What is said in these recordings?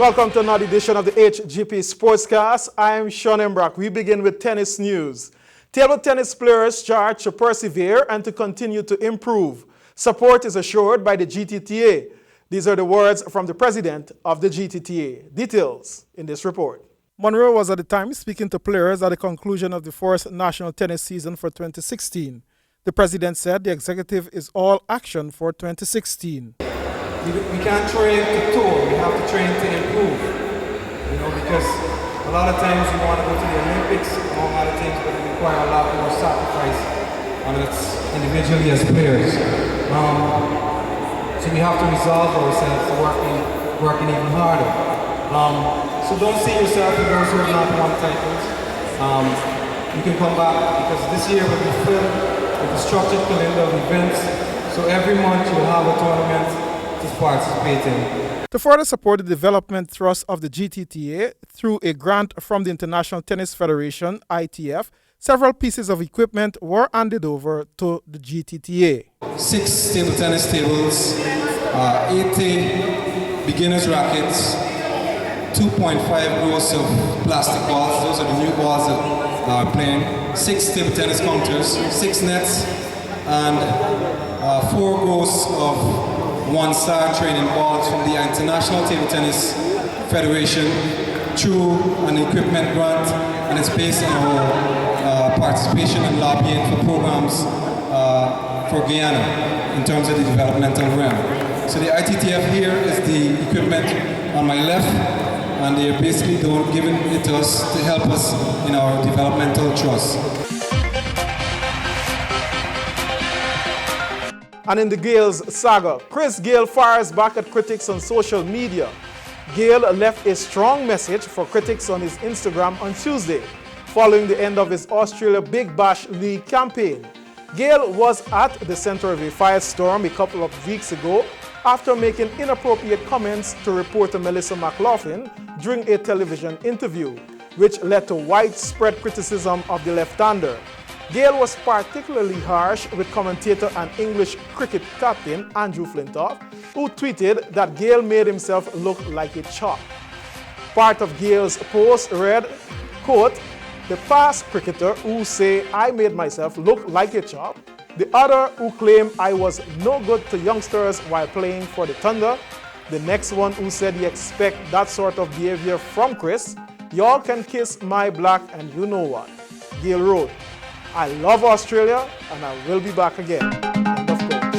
Welcome to another edition of the Hgp Sportscast. I am Sean Embrock. We begin with tennis news. Table tennis players charged to persevere and to continue to improve. Support is assured by the GTTA. These are the words from the president of the GTTA. Details in this report. Monroe was at the time speaking to players at the conclusion of the first national tennis season for 2016. The president said the executive is all action for 2016. We can't train to tour, we have to train to improve. Because a lot of times we want to go to the Olympics and all other things, but it requires a lot more sacrifice on us individually as players. So we have to resolve ourselves to working even harder. So don't see yourself as those who have not won titles. You can come back because this year will be filled with a structured calendar of events. So every month you'll have a tournament to participate in. To further support the development thrust of the GTTA through a grant from the International Tennis Federation, ITF, several pieces of equipment were handed over to the GTTA. 6 table tennis tables, 80 beginners rackets, 2.5 rows of plastic balls, those are the new balls that are playing, 6 table tennis counters, 6 nets, and 4 rows of one-star training balls from the International Table Tennis Federation through an equipment grant, and it's based on our participation and lobbying for programs for Guyana in terms of the developmental realm. So the ITTF here is the equipment on my left, and they're basically giving it to us to help us in our developmental trust. And in the Gale's saga, Chris Gale fires back at critics on social media. Gale left a strong message for critics on his Instagram on Tuesday, following the end of his Australia Big Bash League campaign. Gale was at the center of a firestorm a couple of weeks ago after making inappropriate comments to reporter Melissa McLaughlin during a television interview, which led to widespread criticism of the left-hander. Gale was particularly harsh with commentator and English cricket captain Andrew Flintoff, who tweeted that Gale made himself look like a chop. Part of Gale's post read, quote, "The past cricketer who say I made myself look like a chop, the other who claim I was no good to youngsters while playing for the Thunder, the next one who said he expect that sort of behavior from Chris, y'all can kiss my black and you know what." Gale wrote, "I love Australia and I will be back again." End of quote.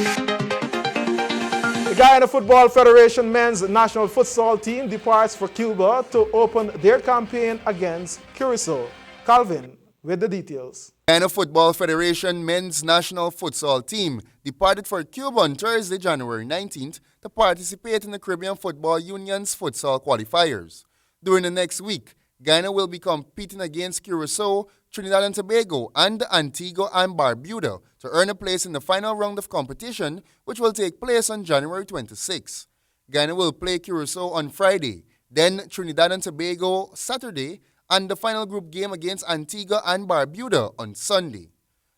The Guyana Football Federation men's national futsal team departs for Cuba to open their campaign against Curacao. Calvin with the details. Guyana Football Federation men's national futsal team departed for Cuba on Thursday, January 19th to participate in the Caribbean Football Union's futsal qualifiers. During the next week, Guyana will be competing against Curacao, Trinidad and Tobago, and Antigua and Barbuda to earn a place in the final round of competition, which will take place on January 26. Guyana will play Curacao on Friday, then Trinidad and Tobago Saturday, and the final group game against Antigua and Barbuda on Sunday.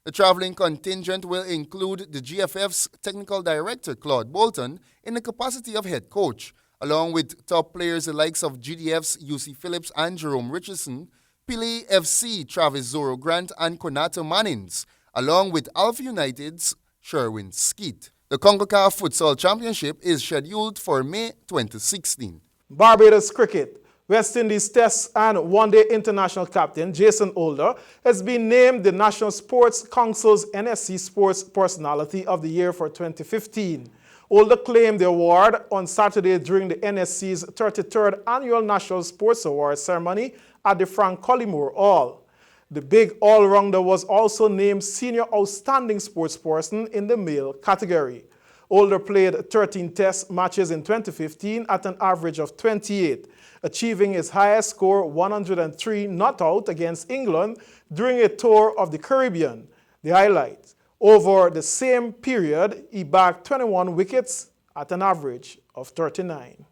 The traveling contingent will include the GFF's technical director, Claude Bolton, in the capacity of head coach, along with top players the likes of GDF's UC Phillips and Jerome Richardson, Pili FC, Travis Zoro Grant and Konato Mannings, along with Alpha United's Sherwin Skeet. The CONCACAF Futsal Championship is scheduled for May 2016. Barbados Cricket. West Indies Test and One-Day International captain Jason Holder has been named the National Sports Council's NSC Sports Personality of the Year for 2015. Holder claimed the award on Saturday during the NSC's 33rd Annual National Sports Awards ceremony at the Frank Collymore Hall. The big all-rounder was also named Senior Outstanding Sportsperson in the male category. Holder played 13 test matches in 2015 at an average of 28, achieving his highest score 103 not out against England during a tour of the Caribbean. The highlight: over the same period, he bagged 21 wickets at an average of 39.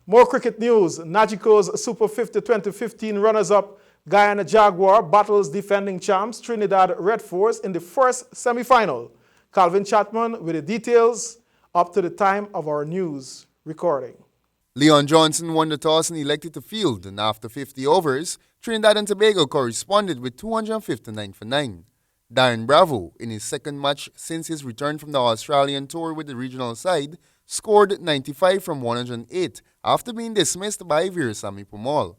More cricket news. Nagico's Super 50 2015 runners-up Guyana Jaguar battles defending champs Trinidad Red Force in the first semi-final. Calvin Chapman with the details up to the time of our news recording. Leon Johnson won the toss and elected to field, and after 50 overs, Trinidad and Tobago corresponded with 259 for 9. Darren Bravo, in his second match since his return from the Australian tour with the regional side, scored 95 from 108 after being dismissed by Veerasamy Pumal.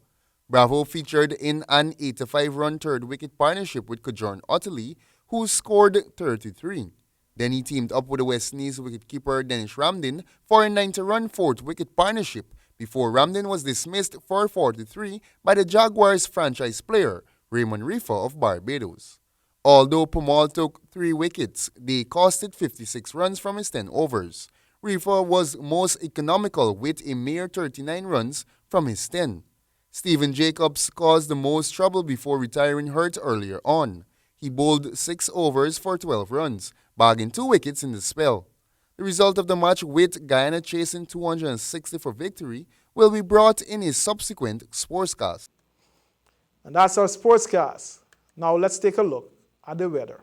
Bravo featured in an 85-run third-wicket partnership with Kajourn Otterley, who scored 33. Then he teamed up with the West Indies wicketkeeper Dennis Ramdin for a 90-run fourth-wicket partnership before Ramdin was dismissed for 43 by the Jaguars franchise player Raymond Rifa of Barbados. Although Pumal took 3 wickets, they costed 56 runs from his 10 overs. Rifa was most economical with a mere 39 runs from his 10. Stephen Jacobs caused the most trouble before retiring hurt earlier on. He bowled 6 overs for 12 runs, bagging 2 wickets in the spell. The result of the match, with Guyana chasing 260 for victory, will be brought in a subsequent sportscast. And that's our sportscast. Now let's take a look at the weather.